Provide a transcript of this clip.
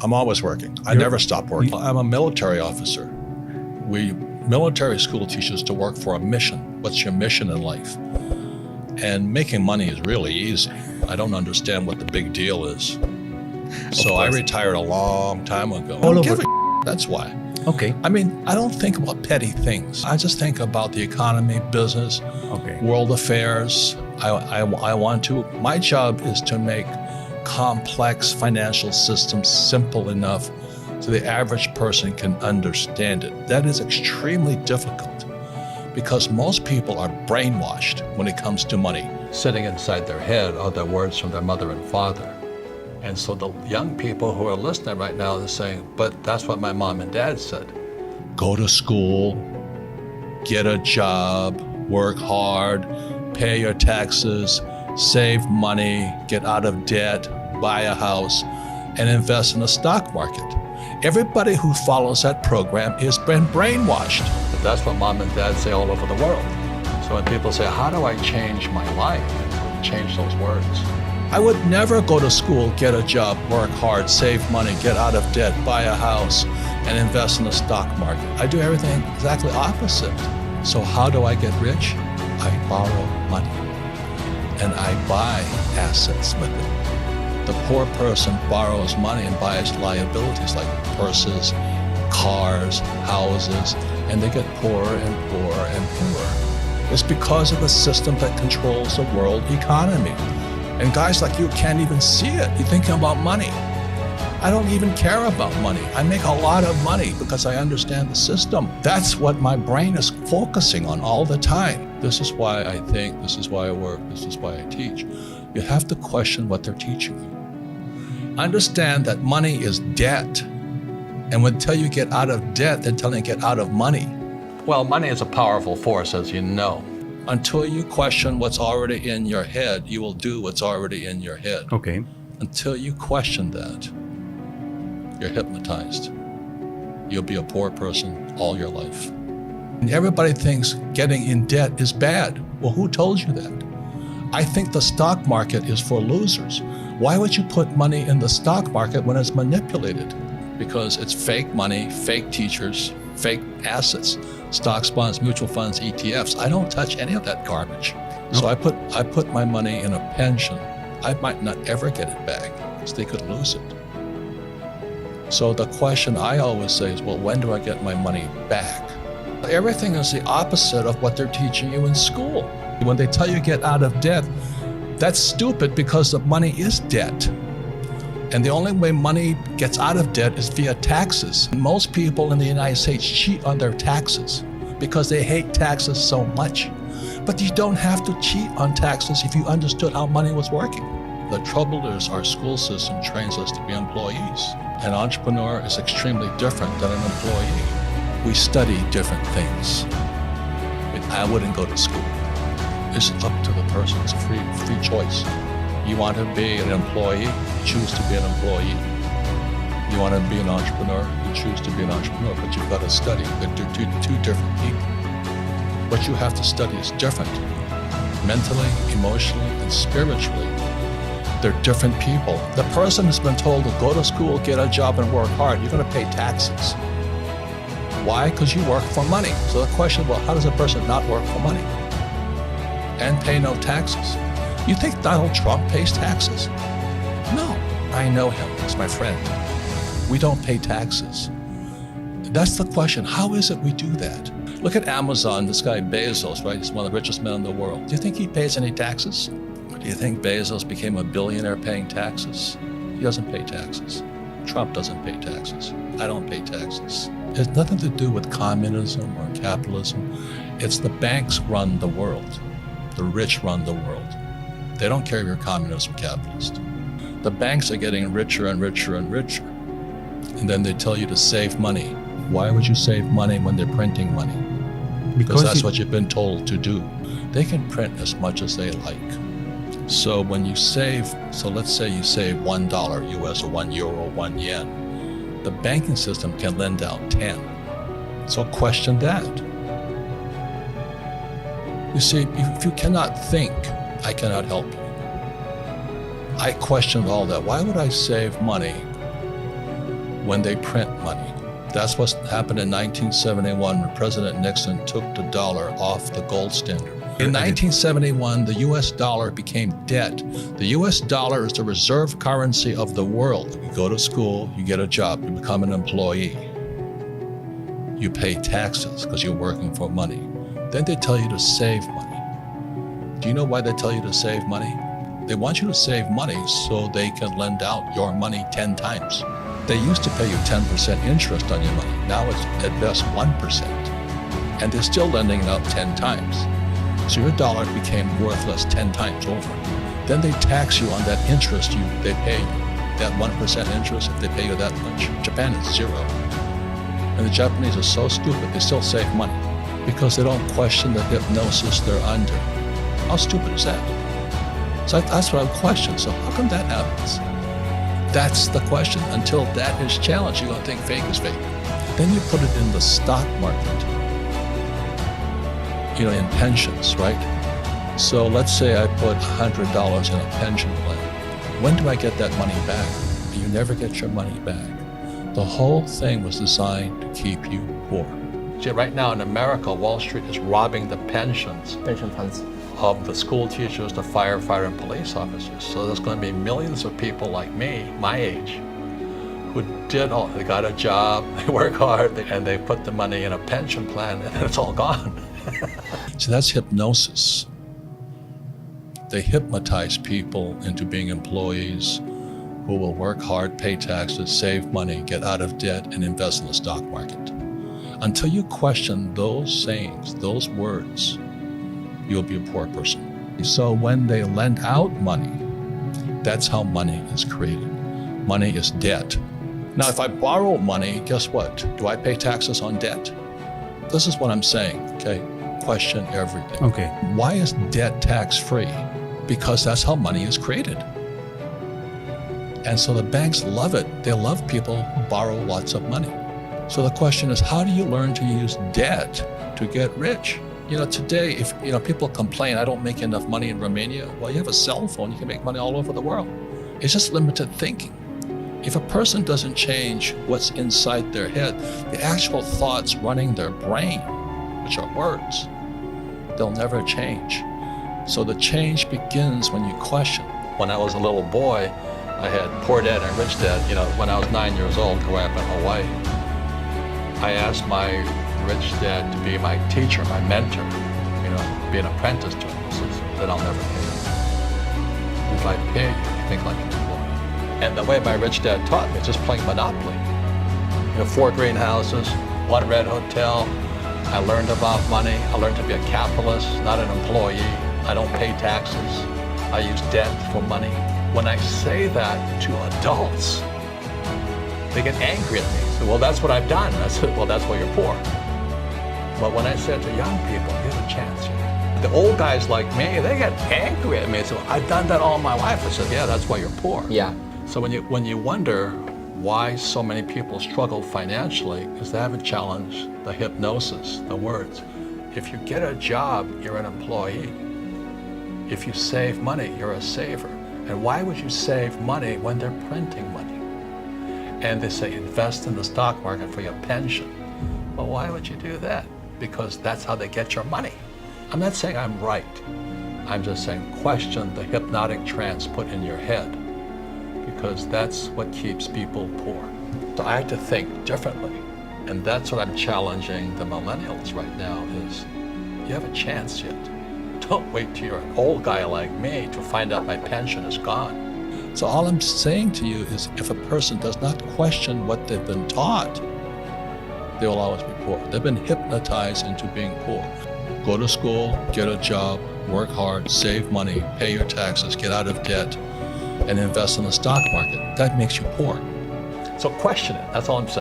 I'm always working. I never stop working. I'm a military officer. Military school teaches to work for a mission. What's your mission in life? And making money is really easy. I don't understand what the big deal is. So I retired a long time ago. I don't give a that's why. Okay. I mean, I don't think about petty things. I just think about the economy, business, world affairs. I want to. My job is to make complex financial systems simple enough so the average person can understand it. That is extremely difficult because most people are brainwashed when it comes to money. Sitting inside their head are the words from their mother and father. And so the young people who are listening right now are saying, but that's what my mom and dad said. Go to school, get a job, work hard, pay your taxes, save money, get out of debt, buy a house, and invest in the stock market. Everybody who follows that program has been brainwashed. That's what mom and dad say all over the world. So when people say, how do I change my life? Change those words. I would never go to school, get a job, work hard, save money, get out of debt, buy a house, and invest in the stock market. I do everything exactly opposite. So how do I get rich? I borrow money and I buy assets with it. The poor person borrows money and buys liabilities like purses, cars, houses, and they get poorer and poorer and poorer. It's because of the system that controls the world economy. And guys like you can't even see it. You're thinking about money. I don't even care about money. I make a lot of money because I understand the system. That's what my brain is focusing on all the time. This is why I think, this is why I work, this is why I teach. You have to question what they're teaching you. Understand that money is debt. And until you get out of debt, they're telling you to get out of money. Well, money is a powerful force, as you know. Until you question what's already in your head, you will do what's already in your head. Okay. Until you question that, you're hypnotized. You'll be a poor person all your life. And everybody thinks getting in debt is bad. Well, who told you that? I think the stock market is for losers. Why would you put money in the stock market when it's manipulated? Because it's fake money, fake teachers, fake assets, stocks, bonds, mutual funds, ETFs. I don't touch any of that garbage. So I put my money in a pension. I might not ever get it back because they could lose it. So the question I always say is, well, when do I get my money back? Everything is the opposite of what they're teaching you in school. When they tell you get out of debt, that's stupid because the money is debt. And the only way money gets out of debt is via taxes. Most people in the United States cheat on their taxes because they hate taxes so much. But you don't have to cheat on taxes if you understood how money was working. The trouble is our school system trains us to be employees. An entrepreneur is extremely different than an employee. We study different things. I wouldn't go to school. It's up to the person. It's a free choice. You want to be an employee, choose to be an employee. You want to be an entrepreneur, you choose to be an entrepreneur, but you've got to study. They're two different people. What you have to study is different. Mentally, emotionally, and spiritually, they're different people. The person has been told to go to school, get a job, and work hard. You're going to pay taxes. Why? Because you work for money. So the question, well, how does a person not work for money and pay no taxes? You think Donald Trump pays taxes? No, I know him. He's my friend. We don't pay taxes. That's the question. How is it we do that? Look at Amazon, this guy Bezos, right? He's one of the richest men in the world. Do you think he pays any taxes? Do you think Bezos became a billionaire paying taxes? He doesn't pay taxes. Trump doesn't pay taxes. I don't pay taxes. It has nothing to do with communism or capitalism. It's the banks run the world. The rich run the world. They don't care if you're communist or capitalist. The banks are getting richer and richer and richer. And then they tell you to save money. Why would you save money when they're printing money? Because that's what you've been told to do. They can print as much as they like. So when you save, so let's say you save $1 US or €1, 1 yen, the banking system can lend out 10. So question that. You see, if you cannot think, I cannot help you. I questioned all that. Why would I save money when they print money. That's what happened in 1971 when President Nixon took the dollar off the gold standard. In 1971, the US dollar became debt. The US dollar is the reserve currency of the world. You go to school, you get a job, you become an employee. You pay taxes because you're working for money. Then they tell you to save money. Do you know why they tell you to save money? They want you to save money so they can lend out your money 10 times. They used to pay you 10% interest on your money. Now it's at best 1%. And they're still lending it out 10 times. So your dollar became worthless 10 times over. Then they tax you on that interest they pay you. That 1% interest, if they pay you that much. Japan is 0. And the Japanese are so stupid, they still save money because they don't question the hypnosis they're under. How stupid is that? So that's what I question. So how come that happens? That's the question. Until that is challenged, you're going to think fake is fake. Then you put it in the stock market, in pensions, right? So let's say I put $100 in a pension plan. When do I get that money back? You never get your money back. The whole thing was designed to keep you poor. See, right now in America, Wall Street is robbing the pension funds of the school teachers, the firefighter, and police officers. So there's going to be millions of people like me, my age, who they got a job, they work hard, and they put the money in a pension plan, and it's all gone. So that's hypnosis. They hypnotize people into being employees who will work hard, pay taxes, save money, get out of debt, and invest in the stock market. Until you question those sayings, those words, you'll be a poor person. So when they lend out money, that's how money is created. Money is debt. Now, if I borrow money, guess what? Do I pay taxes on debt? This is what I'm saying, okay? Question everything. Okay. Why is debt tax-free? Because that's how money is created. And so the banks love it. They love people who borrow lots of money. So the question is, how do you learn to use debt to get rich? Today, if people complain, I don't make enough money in Romania. Well, you have a cell phone, you can make money all over the world. It's just limited thinking. If a person doesn't change what's inside their head, the actual thoughts running their brain, which are words, they'll never change. So the change begins when you question. When I was a little boy, I had poor dad and rich dad. When I was 9 years old, growing up in Hawaii, I asked my rich dad to be my teacher, my mentor, be an apprentice to him. He says, then I'll never pay you. If I pay you, you think like an employee. And the way my rich dad taught me is just playing Monopoly. 4 greenhouses, 1 red hotel. I learned about money. I learned to be a capitalist, not an employee. I don't pay taxes. I use debt for money. When I say that to adults, they get angry at me. So, well, that's what I've done. I said, well, that's why you're poor. But when I said to young people, you have a chance here. The old guys like me, they get angry at me. So I've done that all my life. I said, yeah, that's why you're poor. Yeah. So when you wonder why so many people struggle financially, is they haven't challenged the hypnosis, the words. If you get a job, you're an employee. If you save money, you're a saver. And why would you save money when they're printing money? And they say invest in the stock market for your pension. Well, why would you do that? Because that's how they get your money. I'm not saying I'm right. I'm just saying question the hypnotic trance put in your head, because that's what keeps people poor. So I have to think differently. And that's what I'm challenging the millennials right now is, you have a chance yet. Don't wait till you're an old guy like me to find out my pension is gone. So all I'm saying to you is, if a person does not question what they've been taught, they will always be poor. They've been hypnotized into being poor. Go to school, get a job, work hard, save money, pay your taxes, get out of debt, and invest in the stock market. That makes you poor. So question it. That's all I'm saying.